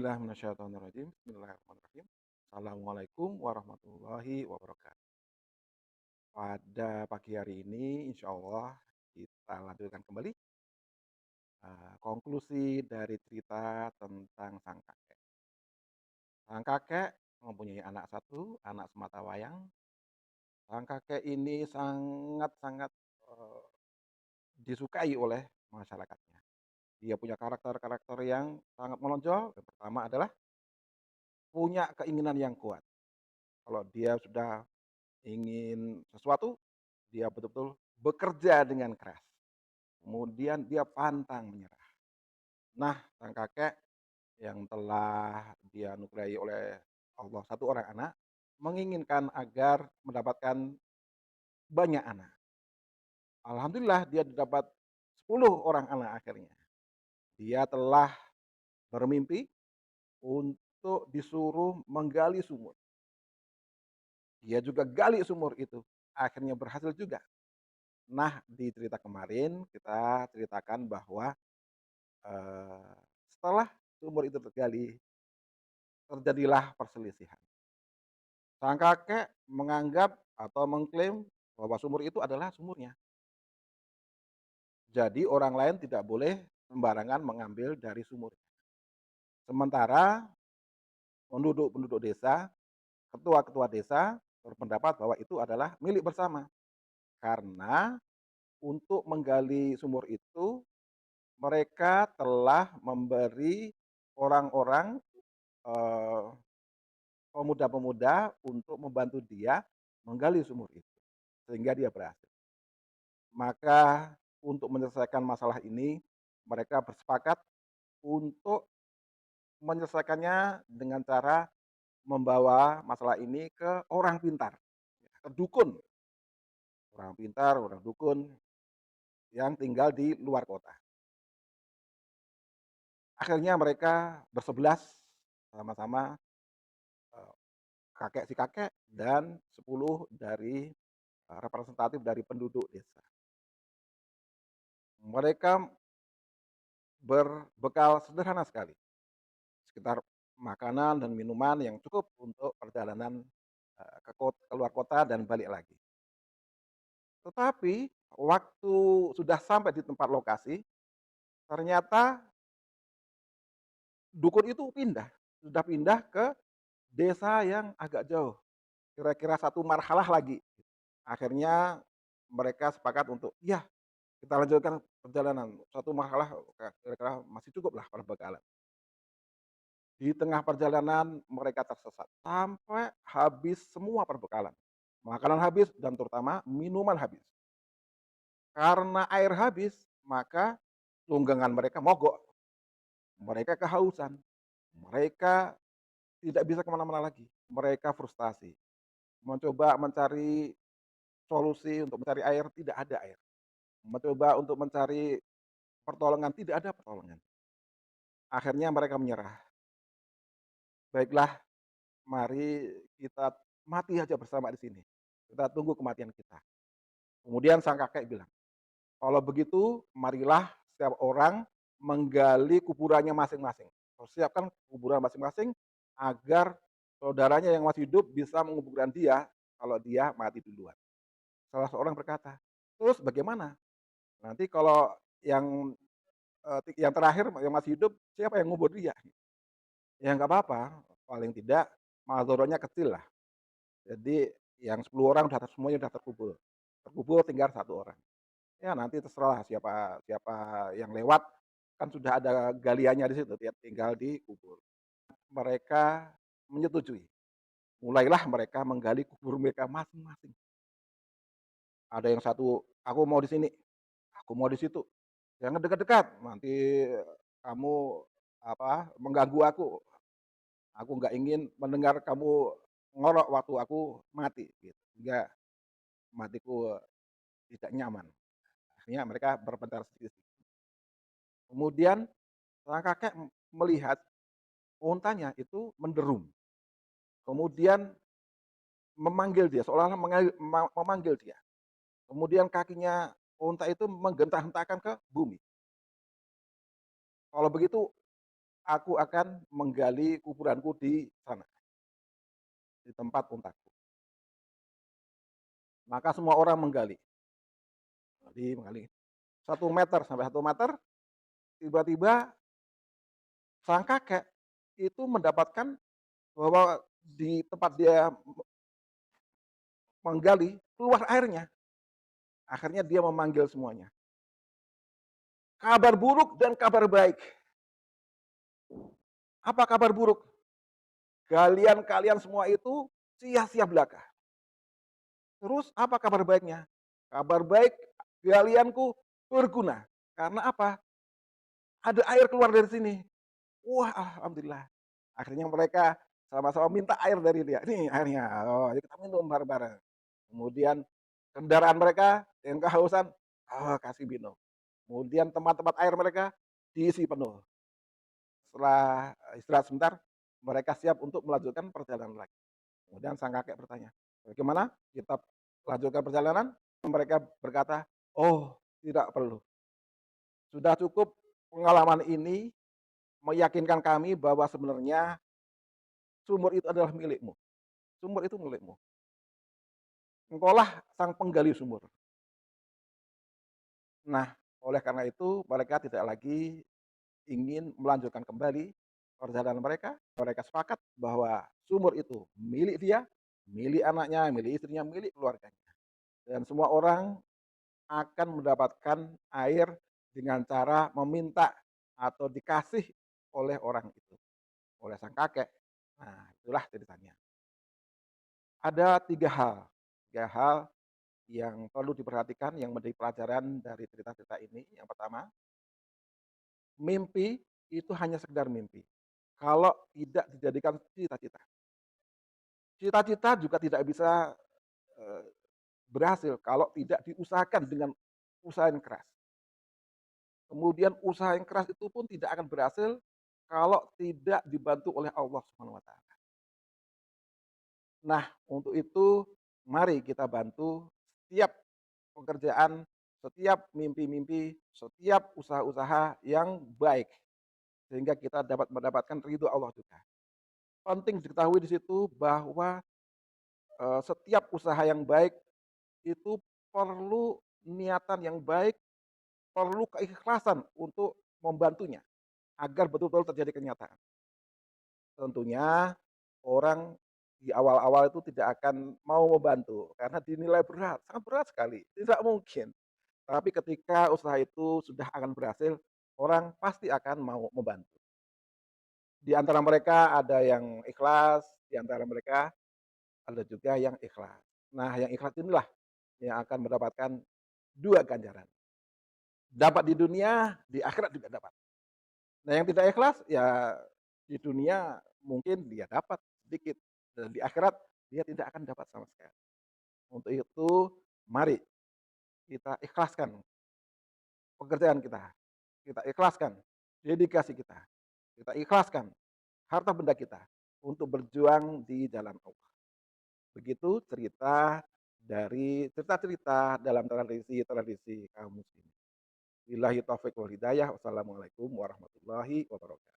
A'udzubillahi minasyaitonirrajim. Bismillahirrahmanirrahim. Assalamualaikum warahmatullahi wabarakatuh. Pada pagi hari ini insya Allah kita lanjutkan kembali, konklusi dari cerita tentang sang kakek. Sang kakek mempunyai anak satu, anak sematawayang. Sang kakek ini sangat-sangat, disukai oleh masyarakatnya. Dia punya karakter-karakter yang sangat menonjol. Yang pertama adalah punya keinginan yang kuat. Kalau dia sudah ingin sesuatu, dia betul-betul bekerja dengan keras. Kemudian dia pantang menyerah. Nah, sang kakek yang telah dianugerahi oleh Allah satu orang anak, menginginkan agar mendapatkan banyak anak. Alhamdulillah dia dapat 10 orang anak akhirnya. Dia telah bermimpi untuk disuruh menggali sumur. Dia juga gali sumur itu, akhirnya berhasil juga. Nah, di cerita kemarin kita ceritakan bahwa, eee, setelah sumur itu tergali, terjadilah perselisihan. Sang kakek menganggap atau mengklaim bahwa sumur itu adalah sumurnya. Jadi orang lain tidak boleh sembarangan mengambil dari sumur. Sementara penduduk-penduduk desa, ketua-ketua desa berpendapat bahwa itu adalah milik bersama. Karena untuk menggali sumur itu mereka telah memberi orang-orang, eee, pemuda-pemuda untuk membantu dia menggali sumur itu, sehingga dia berhasil. Maka untuk menyelesaikan masalah ini, mereka bersepakat untuk menyelesaikannya dengan cara membawa masalah ini ke orang pintar, ke dukun, orang pintar, orang dukun yang tinggal di luar kota. Akhirnya mereka bersebelas sama-sama, eee, kakek si kakek dan 10 dari, representatif dari penduduk desa. Mereka berbekal sederhana sekali, sekitar makanan dan minuman yang cukup untuk perjalanan, ke luar kota dan balik lagi. Tetapi waktu sudah sampai di tempat lokasi, ternyata dukun itu sudah pindah ke desa yang agak jauh, kira-kira satu marhalah lagi. Akhirnya mereka sepakat untuk, "Iya, kita lanjutkan perjalanan, satu marhalah kira-kira masih cukuplah perbekalan." Di tengah perjalanan mereka tersesat, sampai habis semua perbekalan. Makanan habis dan terutama minuman habis. Karena air habis, maka tunggangan mereka mogok, mereka kehausan, mereka tidak bisa kemana mana lagi, mereka frustasi, mencoba mencari solusi untuk mencari air, tidak ada air, mencoba untuk mencari pertolongan, tidak ada pertolongan. Akhirnya mereka menyerah, "Baiklah, mari kita mati aja bersama di sini, kita tunggu kematian kita." Kemudian sang kakek bilang, "Kalau begitu marilah setiap orang menggali kuburannya masing-masing. Persiapkan kuburan masing-masing agar saudaranya yang masih hidup bisa menguburkan dia kalau dia mati duluan." Salah seorang berkata, "Terus bagaimana? Nanti kalau yang, yang terakhir yang masih hidup siapa yang ngubur dia?" "Ya nggak apa-apa, paling tidak madharotnya kecil lah." Jadi yang 10 orang semuanya udah terkubur. Terkubur tinggal satu orang. Ya nanti terserah siapa siapa yang lewat, kan sudah ada galiannya di situ, dia tinggal dikubur. Mereka menyetujui, mulailah mereka menggali kubur mereka masing-masing. Ada yang satu, "Aku mau di sini, aku mau di situ." "Jangan dekat-dekat, nanti kamu mengganggu aku. Aku nggak ingin mendengar kamu ngorok waktu aku mati," gitu. Sehingga matiku tidak nyaman. Akhirnya mereka berpencar selisih. Kemudian sang kakek melihat untanya itu menderum, kemudian memanggil dia, seolah-olah memanggil dia. Kemudian kakinya unta itu menggentah-hentahkan ke bumi. Kalau begitu aku akan menggali kuburanku di sana, di tempat untaku. Maka semua orang menggali, menggali 1 meter sampai 1 meter, tiba-tiba sang kakek itu mendapatkan bahwa di tempat dia menggali keluar airnya. Akhirnya dia memanggil semuanya. Kabar buruk dan kabar baik. Apa kabar buruk? Kalian semua itu sia-sia belaka. Terus apa kabar baiknya? Kabar baik, galianku berguna. Karena apa? Ada air keluar dari sini. Wah, alhamdulillah. Akhirnya mereka sama-sama minta air dari dia. Nih airnya, oh, ayo kita minum bareng-bareng. Kemudian kendaraan mereka yang kehausan, oh, kasih minum. Kemudian tempat-tempat air mereka diisi penuh. Setelah istirahat sebentar, mereka siap untuk melanjutkan perjalanan lagi. Kemudian sang kakek bertanya, bagaimana kita lanjutkan perjalanan? Mereka berkata, oh, tidak perlu. Sudah cukup pengalaman ini meyakinkan kami bahwa sebenarnya sumur itu adalah milikmu. Sumur itu milikmu. Engkaulah sang penggali sumur. Nah, oleh karena itu mereka tidak lagi ingin melanjutkan kembali perjalanan mereka. Mereka sepakat bahwa sumur itu milik dia, milik anaknya, milik istrinya, milik keluarganya. Dan semua orang akan mendapatkan air dengan cara meminta atau dikasih oleh orang itu, oleh sang kakek. Nah, itulah ceritanya. Ada tiga hal yang perlu diperhatikan yang menjadi pelajaran dari cerita-cerita ini. Yang pertama, mimpi itu hanya sekedar mimpi. Kalau tidak dijadikan cita-cita. Cita-cita juga tidak bisa eh, berhasil kalau tidak diusahakan dengan usaha yang keras. Kemudian usaha yang keras itu pun tidak akan berhasil kalau tidak dibantu oleh Allah Subhanahu wa taala. Nah, untuk itu mari kita bantu setiap pekerjaan, setiap mimpi-mimpi, setiap usaha-usaha yang baik sehingga kita dapat mendapatkan ridho Allah juga. Penting diketahui di situ bahwa setiap usaha yang baik itu perlu niatan yang baik, perlu keikhlasan untuk membantunya agar betul-betul terjadi kenyataan. Tentunya orang di awal-awal itu tidak akan mau membantu karena dinilai berat, sangat berat sekali, tidak mungkin. Tapi ketika usaha itu sudah akan berhasil, orang pasti akan mau membantu. Di antara mereka ada yang ikhlas, di antara mereka ada juga yang ikhlas. Nah, yang ikhlas inilah yang akan mendapatkan 2 ganjaran. Dapat di dunia, di akhirat juga dapat. Nah, yang tidak ikhlas ya di dunia mungkin dia dapat sedikit dan di akhirat dia tidak akan dapat sama sekali. Untuk itu mari kita ikhlaskan pekerjaan kita ikhlaskan dedikasi kita ikhlaskan harta benda kita untuk berjuang di jalan Allah. Begitu cerita-cerita dalam tradisi kaum muslimin. Billahi taufiq wal hidayah. Wassalamualaikum warahmatullahi wabarakatuh.